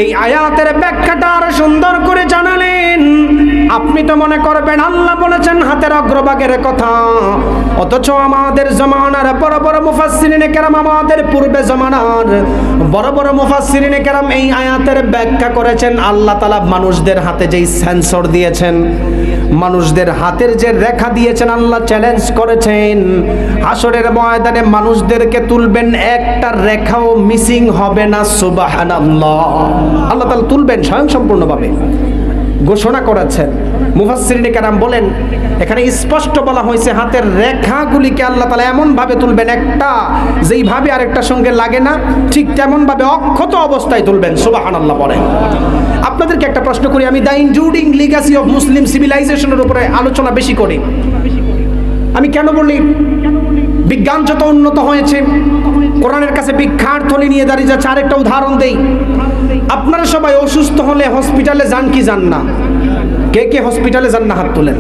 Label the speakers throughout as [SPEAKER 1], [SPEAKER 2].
[SPEAKER 1] এই আয়াতের ব্যাখ্যাটা আরো সুন্দর করে জানালেন। আপনি তো মনে করবেন আল্লাহ বলেছেন হাতের অগ্রভাগের কথা, অথচ আমাদের জামানার বড় বড় মুফাসসিরিনে কেরাম, আমাদের পূর্বে জামানার বড় বড় মুফাসসিরিনে কেরাম এই আয়াতের ব্যাখ্যা করেছেন। আল্লাহ তাআলা মানুষদের হাতে যেই সেন্সর দিয়েছেন, মানুষদের হাতের যে রেখা দিয়েছেন, আল্লাহ চ্যালেঞ্জ করেছেন হাসরের ময়দানে মানুষদেরকে তুলবেন, একটা রেখাও মিসিং হবে না। সুবহানাল্লাহ, আল্লাহ তাআলা তুলবেন স্বয়ংসম্পূর্ণভাবে ঘোষণা করেছেন। মুফাসসিরিনে কেরাম বলেন এখানে স্পষ্ট বলা হয়েছে হাতের রেখাগুলিকে আল্লাহ তাআলা এমন ভাবে তুলবেন, একটা যেইভাবে আরেকটার সঙ্গে লাগে না ঠিক তেমন ভাবে অক্ষত অবস্থায় তুলবেন। সুবহানাল্লাহ বলেন। আপনাদেরকে একটা প্রশ্ন করি, আমি দ্য ইনডিউরিং লিগ্যাসি অফ মুসলিম সিভিলাইজেশনের উপরে আলোচনা বেশি করি। আমি কেন বলি? বিজ্ঞান যত উন্নত হয়েছে, কোরআনের কাছে ভিক্ষার থলি নিয়ে দাঁড়িয়ে যাচ্ছে। আরেকটা উদাহরণ দেই, আপনারা সবাই অসুস্থ হলে হসপিটালে যান কি যান না? কে কে হসপিটালে যান না? হাত তোলেন।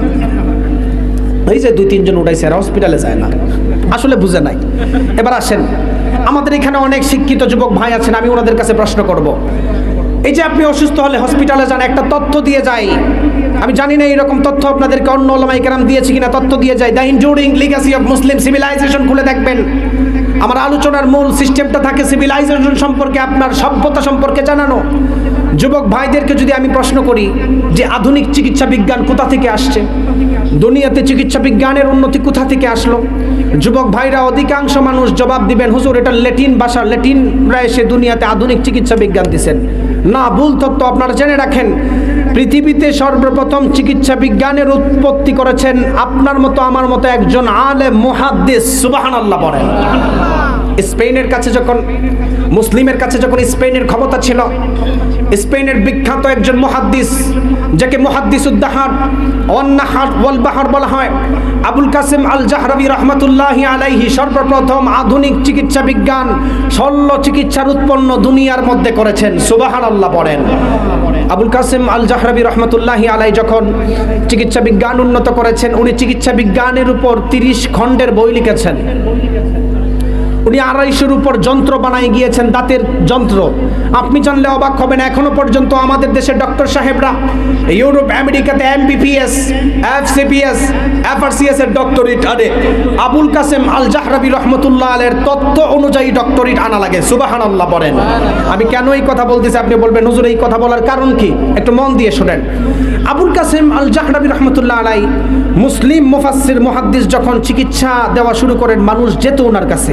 [SPEAKER 1] এই যে 2-3 জন উঠাইছে, এরা হসপিটালে যায় না, আসলে বুঝে নাই। এবার আসেন, আমাদের এখানে অনেক শিক্ষিত যুবক ভাই আছেন, আমি ওনাদের কাছে প্রশ্ন করব। এই যে আপনি অসুস্থ হলে হসপিটালে যান, একটা তথ্য দিয়ে যায়, আমি জানি না এরকম তথ্য আপনাদেরকে অন্য উলামায়ে কেরাম দিয়েছে কিনা, তথ্য দিয়ে যায় the enduring legacy of Muslim civilization, খুলে দেখবেন। আমার আলোচনার মূল সিস্টেমটা থাকে সিভিলাইজেশন সম্পর্কে, আপনার সভ্যতা সম্পর্কে জানানো। যুবক ভাইদেরকে যদি আমি প্রশ্ন করি যে আধুনিক চিকিৎসা বিজ্ঞান কোথা থেকে আসছে, দুনিয়াতে চিকিৎসা বিজ্ঞানের উন্নতি কোথা থেকে আসলো, যুবক ভাইরা অধিকাংশ মানুষ জবাব দিবেন হুজুর এটা ল্যাটিন ভাষা, ল্যাটিনরা এসে দুনিয়াতে আধুনিক চিকিৎসা বিজ্ঞান দিয়েছেন। না, ভুল তথ্য। আপনারা জেনে রাখেন পৃথিবীতে সর্বপ্রথম চিকিৎসা বিজ্ঞানের উৎপত্তি করেছেন আপনার মতো আমার মতো একজন আলেম মুহাদ্দিস। সুবহানাল্লাহ বলেন। স্পেনের কাছে যখন, মুসলিমের কাছে যখন স্পেনের ক্ষমতা ছিল, স্পেনের বিখ্যাত একজন মুহাদ্দিস, যাকে মুহাদ্দিসুদ্দাহার ওয়ান্নাহার ওয়াল বাহর বলা হয়, আবুল কাসেম আল জাহরাবি রহমাতুল্লাহি আলাইহি সর্বপ্রথম আধুনিক চিকিৎসা বিজ্ঞান, শল্য চিকিৎসার উৎপন্ন দুনিয়ার মধ্যে করেছেন। সুবহানাল্লাহ বলেন। আবুল কাসেম আল জাহরাবি রহমাতুল্লাহি আলাইহি যখন চিকিৎসা বিজ্ঞান উন্নত করেছেন, উনি চিকিৎসা বিজ্ঞানের উপর 30 খণ্ডের বই লিখেছেন। উনি 250-এর উপর যন্ত্র বানাই গিয়েছেন, দাঁতের যন্ত্র। আপনি জানলে অবাক হবেন, এখনো পর্যন্ত আমাদের দেশের ডক্টর সাহেবরা ইউরোপ আমেরিকাতে এমবিবিএস, এফসিপিএস, এফআরসিএস এর ডক্টরেট আনে। আবুল কাসেম আল জাহরাবি রহমতুল্লাহ আলাইহির তথ্য অনুযায়ী ডক্টরেট আনা লাগে। সুবহানাল্লাহ বলেন। আমি কেন এই কথা বলতেছি আপনি বলবেন হুজুর এই কথা বলার কারণ কি? একটু মন দিয়ে শোনেন। আবুল কাসেম আল জাহরাবি রহমতুল্লাহ আলাইহি মুসলিম মুফাসসির মুহাদ্দিস যখন চিকিৎসা দেওয়া শুরু করেন, মানুষ যেত ওনার কাছে,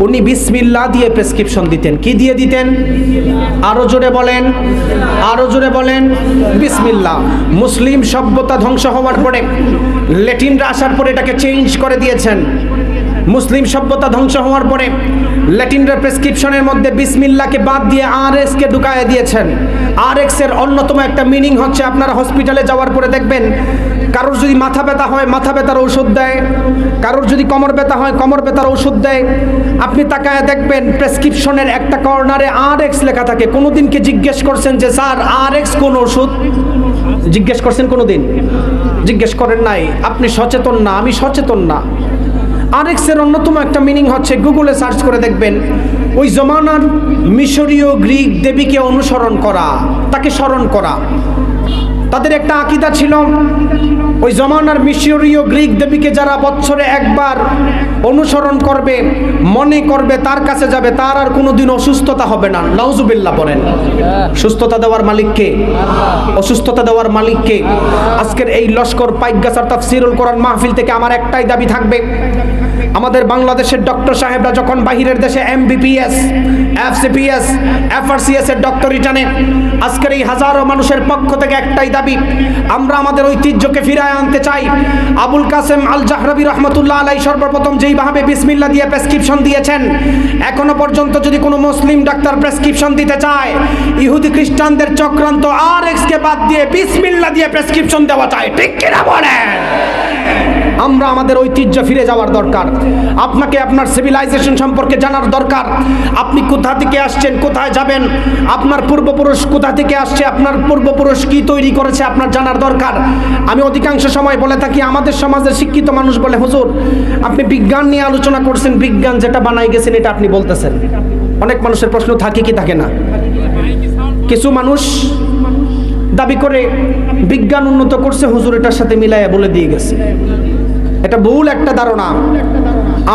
[SPEAKER 1] উনি বিসমিল্লাহ দিয়ে প্রেসক্রিপশন দিতেন। কি দিয়ে দিতেন? আরো জোরে বলেন, আরো জোরে বলেন, বিসমিল্লাহ। মুসলিম সভ্যতা ধ্বংস হওয়ার পরে, ল্যাটিনরা আসার পরে এটাকে চেঞ্জ করে দিয়েছেন। মুসলিম সভ্যতা ধ্বংস হওয়ার পরে ল্যাটিনরা প্রেসক্রিপশনের মধ্যে বিসমিল্লাহকে বাদ দিয়ে আরএক্স কে ঢুকায় দিয়েছেন। আরএক্স এর অন্যতম একটা মিনিং হচ্ছে, আপনারা হসপিটালে যাওয়ার পরে দেখবেন কারোর যদি মাথা ব্যথা হয় মাথা ব্যথার ঔষধ দেয়, কারোর যদি কোমর ব্যথা হয় কোমর ব্যথার ঔষধ দেয়। আপনি তাকায় দেখবেন প্রেসক্রিপশনের একটা কর্নারে আরএক্স লেখা থাকে। কোনোদিন কি জিজ্ঞেস করছেন যে স্যার আরএক্স কোন ওষুধ? জিজ্ঞেস করছেন কোনোদিন? জিজ্ঞেস করেন নাই। আপনি সচেতন না, আমি সচেতন না। আরএক্স এর অন্যতম একটা মিনিং হচ্ছে, গুগলে সার্চ করে দেখবেন, ওই জমানার মিশরীয় গ্রিক দেবীকে অনুসরণ করা, তাকে স্মরণ করা। তাদের একটা আকীদা ছিল, ওই জমানার মিশরীয় গ্রিক দেবীকে যারা বছরে একবার অনুসরণ করবে, মনে করবে, তার কাছে যাবে, তার আর কোনোদিন অসুস্থতা হবে না। নাউজুবিল্লাহ বলেন। সুস্থতা দেওয়ার মালিক কে? অসুস্থতা দেওয়ার মালিক কে? আজকের এই লস্কর পাইকগাছার তাফসীরুল কোরআন মাহফিল থেকে আমার একটাই দাবি থাকবে, আমাদের বাংলাদেশের ডক্টর সাহেবরা যখন বাহিরের দেশে এমবিবিএস, এফসিপিএস, এফআরসিএস এর ডক্টরেট আনে, আজকের এই হাজারো মানুষের পক্ষ থেকে একটাই দাবি, আমরা আমাদের ঐতিহ্যকে ফিরিয়ে আনতে চাই। আবুল কাসেম আল জাহরাবি রহমতুল্লাহ আলাইহি সর্বপ্রথম যেইভাবে বিসমিল্লাহ দিয়ে প্রেসক্রিপশন দিয়েছেন, এখনো পর্যন্ত যদি কোনো মুসলিম ডাক্তার প্রেসক্রিপশন দিতে চায়, ইহুদি খ্রিস্টানদের চক্রান্ত আরএক্স কে বাদ দিয়ে বিসমিল্লাহ দিয়ে প্রেসক্রিপশন দেওয়া চায়। ঠিক কিনা বলেন? আমরা আমাদের ঐতিহ্য ফিরে যাওয়ার দরকার। আপনাকে আপনার সিভিলাইজেশন সম্পর্কে জানার দরকার। আপনি কোথা থেকে আসছেন, কোথায় যাবেন, আপনার পূর্বপুরুষ কোথা থেকে আসছে, আপনার পূর্বপুরুষ কি তৈরি করেছে, আপনার জানার দরকার। আমি অধিকাংশ সময় বলে থাকি, আমাদের সমাজের শিক্ষিত মানুষ বলে হুজুর আপনি বিজ্ঞান নিয়ে আলোচনা করছেন, বিজ্ঞান যেটা বানাই গেছেন এটা আপনি বলতেছেন। অনেক মানুষের প্রশ্ন থাকে কি থাকে না? কিছু মানুষ দাবি করে বিজ্ঞান উন্নত করছে, হুজুর এটার সাথে মিলাইয়া বলে দিয়ে গেছে। এটা ভুল একটা ধারণা।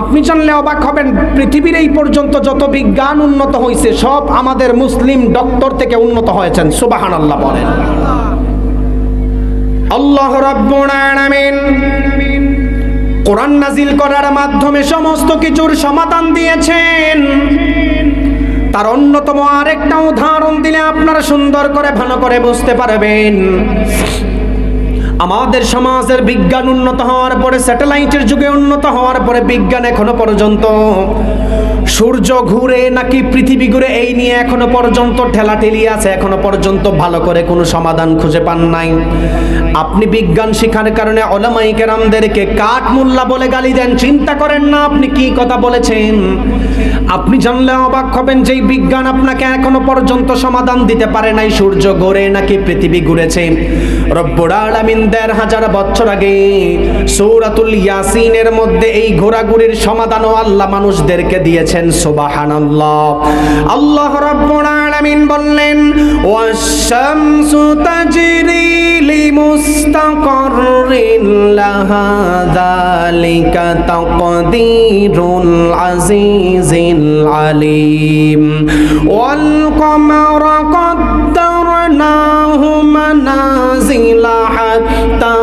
[SPEAKER 1] আপনি জানলে অবাক হবেন, পৃথিবীর এই পর্যন্ত যত বিজ্ঞান উন্নত হয়েছে সব আমাদের মুসলিম ডক্টর থেকে উন্নত হয়েছেন। সুবহানাল্লাহ বলেন। আল্লাহ রাব্বুল আলামিন কোরআন নাজিল করার মাধ্যমে সমস্ত কিছুর সমাধান দিয়েছেন। তার অন্যতম আরেকটা উদাহরণ দিলে আপনারা সুন্দর করে ভালো করে বুঝতে পারবেন। আমাদের সমাজের বিজ্ঞান উন্নত হওয়ার পরে, স্যাটেলাইটের যুগে উন্নত হওয়ার পরে বিজ্ঞান এখনো পর্যন্ত সূর্য ঘুরে নাকি পৃথিবী ঘুরে এই নিয়ে এখনো পর্যন্ত ঠেলাঠেলি আছে, এখনো পর্যন্ত ভালো করে কোনো সমাধান খুঁজে পান নাই। আপনি বিজ্ঞান শিখার কারণে উলামায়ে কেরামদেরকে কাঠ মোল্লা বলে গালি দেন, চিন্তা করেন না আপনি কি কথা বলেছেন। আপনি জানলে অবাক হবেন যে বিজ্ঞান আপনাকে এখনো পর্যন্ত সমাধান দিতে পারে নাই সূর্য ঘুরে নাকি পৃথিবী ঘুরেছে। রব্বুল আলামিন ১৫০০ বছর আগে সূরাতুল ইয়াসিনের মধ্যে এই ঘোরাঘুরির সমাধানও আল্লাহ মানুষদেরকে দিয়েছেন। সুবহানাল্লাহ। আল্লাহ রাব্বুল আলামিন বললেন, ওয়াশ-শামসু তাজরি লিমুস্তাকাররিন লাহা যালিকা তাকদীরুল আজিজিল আলিম ওয়াল কমারা قدرناه منازل حتى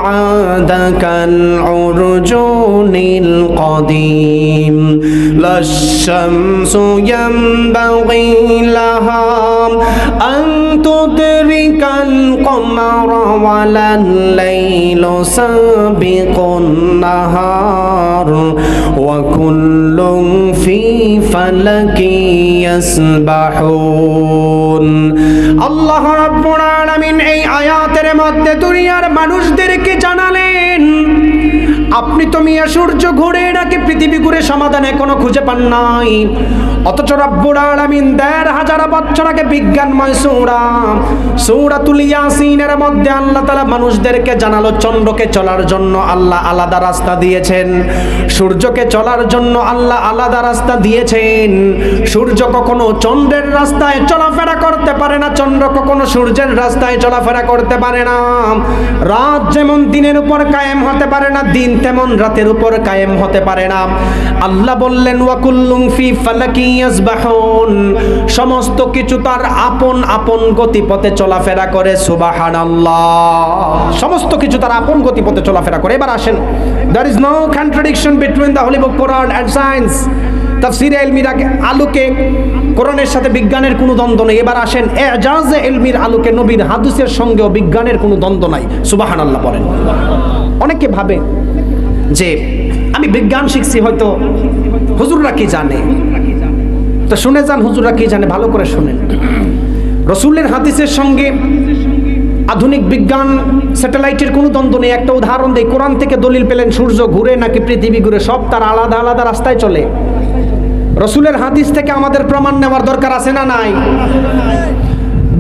[SPEAKER 1] عاد كالعرجون القديم لا الشمس ينبغي لها أن تدرك القمر ولا الليل سابق النهار وكل في فلك يسبحون। আল্লাহ রাব্বুল আলামিন এই আয়াতের মধ্যে দুনিয়ার মানুষদেরকে জানালেন, আপনি তো মিয়া সূর্য ঘুরে নাকি পৃথিবী ঘুরে সমাধান এখনো খুঁজে পান নাই, অথচ রব্বুল আলামিন ১৫০০ বছর আগে বিজ্ঞানময় সূরাতুল ইয়াসিনের মধ্যে আল্লাহ তাআলা মানুষদেরকে জানালো চন্দ্রকে চলার জন্য আল্লাহ আলাদা রাস্তা দিয়েছেন, সূর্যকে চলার জন্য আল্লাহ আলাদা রাস্তা দিয়েছেন। সূর্য কখনো চন্দ্রের রাস্তায় চলাফেরা করতে পারে না, চন্দ্র কখনো সূর্যের রাস্তায় চলাফেরা করতে পারে না। রাত যেমন দিনের উপর কায়েম হতে পারে না, দিন তেমন রাতের উপর কায়েম হতে পারে না। আল্লাহ বললেন, ওয়া কুল্লুম ফি ফালাকি ইয়াসবাহুন, সমস্ত কিছু তার আপন আপন গতিপথে চলাফেরা করে। সুবহানাল্লাহ। সমস্ত কিছু তার আপন গতিপথে চলাফেরা করে। এবার আসেন, there is no contradiction between the Holy Book Quran and science. তাফসীরে ইলমির আলোকে কোরআনের সাথে বিজ্ঞানের কোনো দ্বন্দ্ব নেই। এবার আসেন, এজাজে ইলমির আলোকে নবীর হাদিসের সঙ্গেও বিজ্ঞানের কোনো দ্বন্দ্ব নাই। সুবহানাল্লাহ বলেন। অনেকে ভাবে যে আমি বিজ্ঞান শিখছি, হয়তো হুজুররা কি জানে, তো শুনে যান হুজুররা কি জানে, ভালো করে শুনেন। রাসূলের হাদিসের সঙ্গে আধুনিক বিজ্ঞান স্যাটেলাইটের কোনো দ্বন্দ্ব নেই। একটা উদাহরণ দেই, কোরআন থেকে দলিল পেলেন সূর্য ঘুরে নাকি পৃথিবী ঘুরে, সব তার আলাদা আলাদা রাস্তায় চলে। রাসূলের হাদিস থেকে আমাদের প্রমাণ নেওয়ার দরকার আছে না নাই?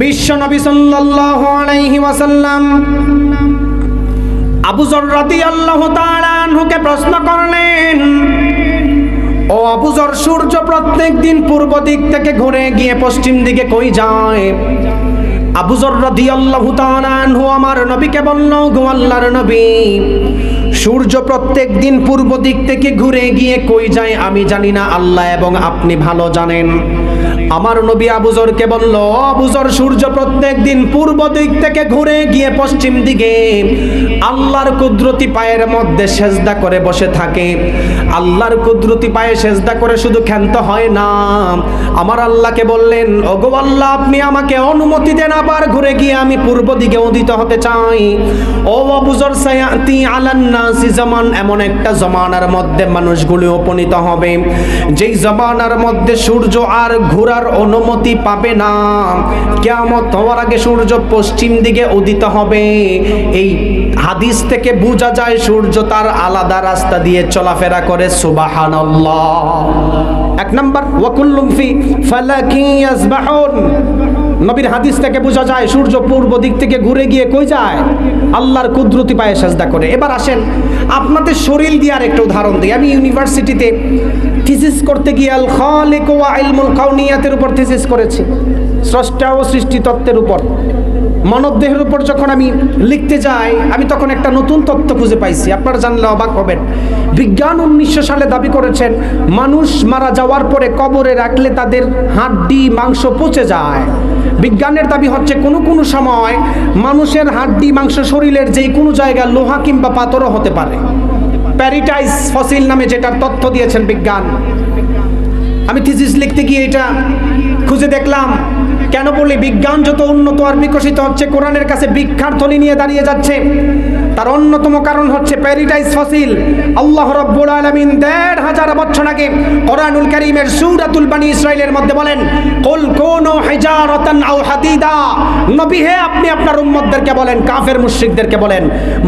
[SPEAKER 1] বিশ্ব নবী সাল্লাল্লাহু আলাইহি ওয়াসাল্লাম আবু যর রাদিয়াল্লাহু তাআলা আনহুকে প্রশ্ন করলেন, ও আবু যর, সূর্য প্রত্যেক দিন পূর্ব দিক থেকে ঘুরে গিয়ে পশ্চিম দিকে কই যায়? আবু যর রাদিয়াল্লাহু তাআলা আনহু আমার নবীকে বলল, গো আল্লাহর নবী, সূর্য প্রত্যেক দিন পূর্ব দিক থেকে ঘুরে গিয়ে কই যায় আমি জানি না, আল্লাহ এবং আপনি ভালো জানেন। আমার নবী আবু যরকে বলল, আবু যর, সূর্য প্রত্যেক দিন পূর্ব দিক থেকে ঘুরে গিয়ে পশ্চিম দিকে আল্লাহর কুদরতি পায়ের মধ্যে সেজদা করে বসে থাকে। আল্লাহর কুদরতি পায়ে সেজদা করে শুধু ক্ষান্ত হয় না, আমার আল্লাহকে বললেন, ওগো আল্লাহ, আপনি আমাকে অনুমতি দেন, আবার ঘুরে গিয়ে আমি পূর্ব দিকে উদিত হতে চাই। ও আবু যর, সায়াতি আলান নাসি জামান, এমন একটা জামানার মধ্যে মানুষগুলো উপনীত হবে যেই জামানার মধ্যে সূর্য আর ঘোরার অনুমতি পাবে না। কিয়ামত হওয়ার আগে সূর্য পশ্চিম দিকে উদিত হবে। এই হাদিস থেকে বোঝা যায় সূর্য তার আলাদা রাস্তা দিয়ে চলাফেরা করে। সুবহানাল্লাহ। এক নাম্বার, ওয়া কুল্লুম ফি ফালাকি ইয়াসবাহুন, নবীর হাদিস থেকে বোঝা যায় সূর্য পূর্ব দিক থেকে ঘুরে গিয়ে কই যায়? আল্লাহর কুদরতি পায়ে সাজদা করে। এবার আসেন আপনাদের শরীর দিয়ে আর একটা উদাহরণ দিই। আমি ইউনিভার্সিটিতে থিসিস করতে গিয়ে আল খালিক ওয়া ইলমুল কাউনিয়াতের উপর থিসিস করেছি, স্রষ্টা ও সৃষ্টি তত্ত্বের উপর। মানবদেহের উপর যখন আমি লিখতে যাই, আমি তখন একটা নতুন তত্ত্ব খুঁজে পাইছি, আপনারা জানলে অবাক হবেন। বিজ্ঞান 1900 সালে দাবি করেছেন মানুষ মারা যাওয়ার পরে কবরে রাখলে তাদের হাড্ডি মাংস পচে যায়। বিজ্ঞানের দাবি হচ্ছে কোনো সময় মানুষের হাড্ডি মাংস শরীরের যে কোনো জায়গায় লোহা কিংবা পাথরও হতে পারে। প্যারিটাইজ ফসিল নামে যেটার তথ্য দিয়েছেন বিজ্ঞান। আমি থিসিস লিখতে গিয়ে এটা খুঁজে দেখলাম। কেন বলি? বিজ্ঞান যত উন্নত আর বিকশিত হচ্ছে, কোরআনের কাছে ভিক্ষার থলি নিয়ে দাঁড়িয়ে যাচ্ছে। তার অন্যতম কারণ হচ্ছে প্যারিটাইজ ফসিল। আল্লাহ রাব্বুল আলামিন ১৫০০ বছর আগে কোরআনুল কারীমের সূরাতুল বনী ইসরাঈলের মধ্যে বলেন, কুল কুনু হিজারাতান আও হাদিদা। নবী হে, আপনি আপনার উম্মতদেরকে বলেন, কাফের মুশরিকদেরকে বলেন,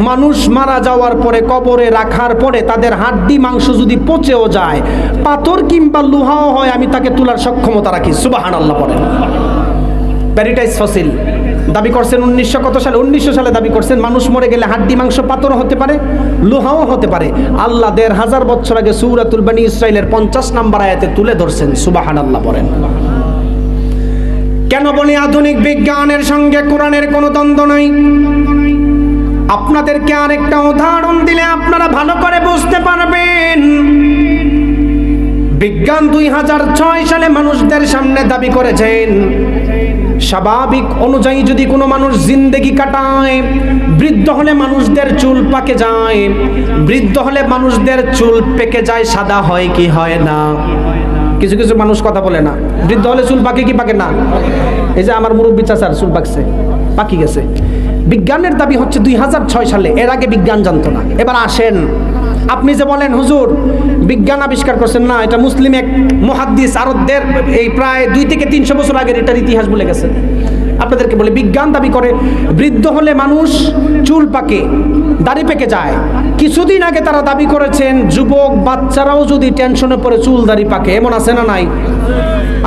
[SPEAKER 1] মানুষ মারা যাওয়ার পরে কবরে রাখার পরে তাদের হাড্ডি মাংস যদি পচেও যায়, পাথর কিংবা লোহাও হয়, আমি তাকে তোলার সক্ষমতা রাখি। সুবহানাল্লাহ পড়েন। প্যারিটাইজ ফসিল দাবি করছেন 1900 সালে দাবি করছেন মানুষ মরে গেলে হাড্ডি মাংস পাথর হতে পারে, লোহাও হতে পারে। আল্লাহ ১৫০০ বছর আগে সূরাতুল বনী ইসরাঈলের 50 নম্বর আয়াতে তুলে ধরছেন। সুবহানাল্লাহ পড়েন। কেন বলি আধুনিক বিজ্ঞানের সঙ্গে কোরআনের কোনো দ্বন্দ্ব নাই? আপনাদেরকে আরেকটা উদাহরণ দিলে আপনারা ভালো করে বুঝতে পারবেন। বিজ্ঞান 2006 সালে মানুষদের সামনে দাবি করেছেন স্বাভাবিক অনুযায়ী যদি কোনো মানুষ জিন্দেগি কাটায়, বৃদ্ধ হলে মানুষদের চুল পাকে যায়, বৃদ্ধ হলে মানুষদের চুল পেকে যায়, সাদা হয় কি হয় না? কিছু কিছু মানুষ কথা বলে না, বৃদ্ধ হলে চুল পাকে কি পাকে না? এই যে আমার মুরব্বী চাচার চুল পাকছে, পাকি গেছে। বিজ্ঞানের দাবি হচ্ছে 2006 সালে, এর আগে বিজ্ঞান জানতো না। এবার আসেন, আপনি যে বলেন হুজুর বিজ্ঞান আবিষ্কার করছেন না, এটা মুসলিম এক মুহাদ্দিস আরবদের এই প্রায় 2 থেকে 300 বছর আগের এটার ইতিহাস বলে গেছে। আপনাদেরকে বলে বিজ্ঞান দাবি করে বৃদ্ধ হলে মানুষ চুল পাকে, দাড়ি পেকে যায়। কিছুদিন আগে তারা দাবি করেছেন যুবক বাচ্চারাও যদি টেনশনে পড়ে চুল দাড়ি পাকে। এমন আছে না নাই?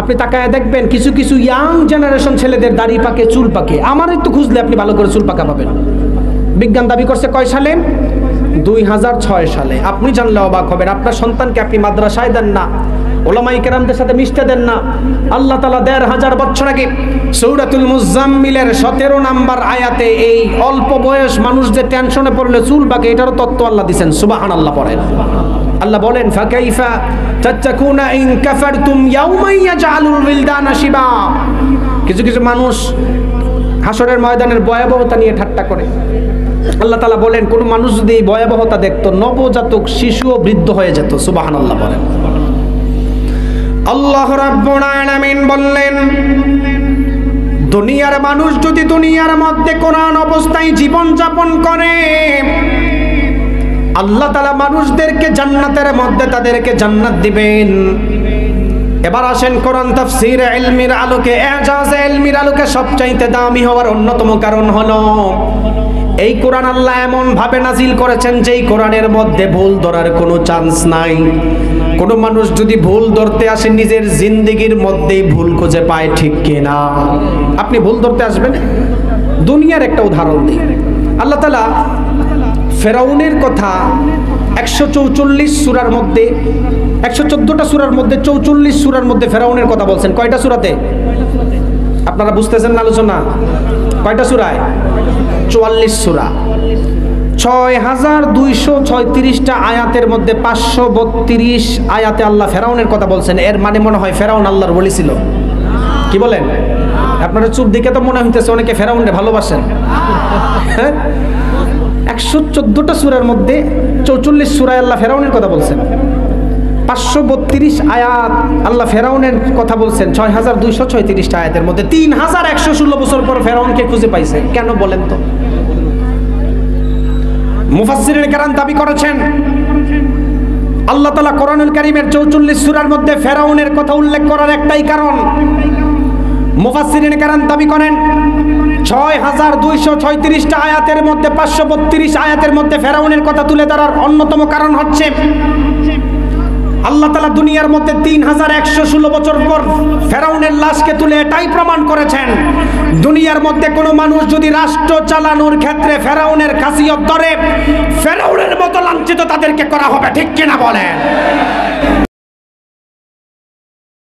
[SPEAKER 1] আপনি তাকায় দেখবেন কিছু কিছু ইয়াং জেনারেশন ছেলেদের দাড়ি পাকে, চুল পাকে। আমার একটু খুঁজলে আপনি ভালো করে চুল পাকা পাবেন। বিজ্ঞান দাবি করছে কয় সালে? 2006 সালে। আপনি জানলে অবাক হবেন। আপনার সন্তানকে আপনি মাদ্রাসায় দেন না, ওলামায়ে কেরামদের সাথে মিশতে দেন না। আল্লাহ তাআলা ১৫০০ বছর আগে সূরাতুল মুজাম্মিলের 17 নম্বর আয়াতে এই অল্প বয়স মানুষ যে টেনশনে পড়লে চুল পাকে, এটারও তত্ত্ব আল্লাহ দিয়েছেন। সুবহানাল্লাহ পড়েন। আল্লাহ বলেন ফাকাইফা তাত্তাকুনা ইন কাফারতুম ইয়াওমা ইয়াজআলুল উইলদানা শিবা। কিছু কিছু মানুষ হাসরের ময়দানের ভয়াবহতা নিয়ে ঠাট্টা করে। আল্লাহ তাআলা বলেন কোন মানুষ যদি এই ভয়াবহতা দেখতো, নবজাতক শিশুও বৃদ্ধ হয়ে যেত। সুবহানাল্লাহ বলেন। আল্লাহ রাব্বুল আলামিন বললেন দুনিয়ার মানুষ যদি দুনিয়ার মধ্যে কোরআন অবস্থায় জীবন যাপন করে, আল্লাহ তাআলা মানুষদেরকে জান্নাতের মধ্যে তাদেরকে জান্নাত দিবেন। এবার আসেন কোরআন তাফসীর ইলমির আলোকে, এজাজে ইলমির আলোকে সবচাইতে দামি হওয়ার অন্যতম কারণ হলো এই কোরআন আল্লাহ এমন ভাবে নাজিল করেছেন যে এই কোরআনের মধ্যে ভুল ধরার কোনো চান্স নাই। কোনো মানুষ যদি ভুল ধরতে আসে নিজের জিন্দেগির মধ্যেই ভুল খুঁজে পায়, ঠিক কিনা? আপনি ভুল ধরতে আসবেন। দুনিয়ার একটা উদাহরণ দিই। আল্লাহ তাআলা ফেরাউনের কথা 144 সূরার মধ্যে, 114টা সূরার মধ্যে 44 সূরার মধ্যে ফেরাউনের কথা বলছেন। কয়টা সূরাতে? আপনারা বুঝতেছেন না আলোচনা? কয়টা সূরায়? 44 সূরা, 6236টা আয়াতের মধ্যে 532 আয়াতে আল্লাহ ফেরাউনের কথা বলছেন। এর মানে মনে হয় ফেরাউন আল্লাহর ওলি ছিল। কি বলেন? আপনারা চুপ দিকে তো মনে হইতেছে অনেকে ফেরাউনকে ভালোবাসেন। হ্যাঁ, 114টা সূরার মধ্যে 44 সূরায় আল্লাহ ফেরাউনের কথা বলছেন। 532 আয়াত আল্লাহ ফেরাউনের কথা বলছেন। 6236টা আয়াতের মধ্যে 3116 বছর পর ফেরাউনকে খুঁজে পাইছে। কেন বলেন তো? মুফাসসিরিন কেরাম দাবি করেছেন আল্লাহ তাআলা কোরআনুল কারীমের 44 সূরার মধ্যে ফেরাউনের কথা উল্লেখ করার একটাই কারণ। মুফাসসিরিন কেরাম দাবি করেন 6236টা আয়াতের মধ্যে 532 আয়াতের মধ্যে ফেরাউনের কথা তুলে ধরার অন্যতম কারণ হচ্ছে আল্লাহ তাআলা দুনিয়ার মধ্যে 3116 বছর পর ফেরাউনের লাশকে তুলে এটাই প্রমাণ করেছেন, দুনিয়ার মধ্যে কোনো মানুষ যদি রাষ্ট্র চালানোর ক্ষেত্রে ফেরাউনের খাসিয়ত ধরে, ফেরাউনের মতো লাঞ্ছিত তাদেরকে করা হবে। ঠিক কিনা বলেন?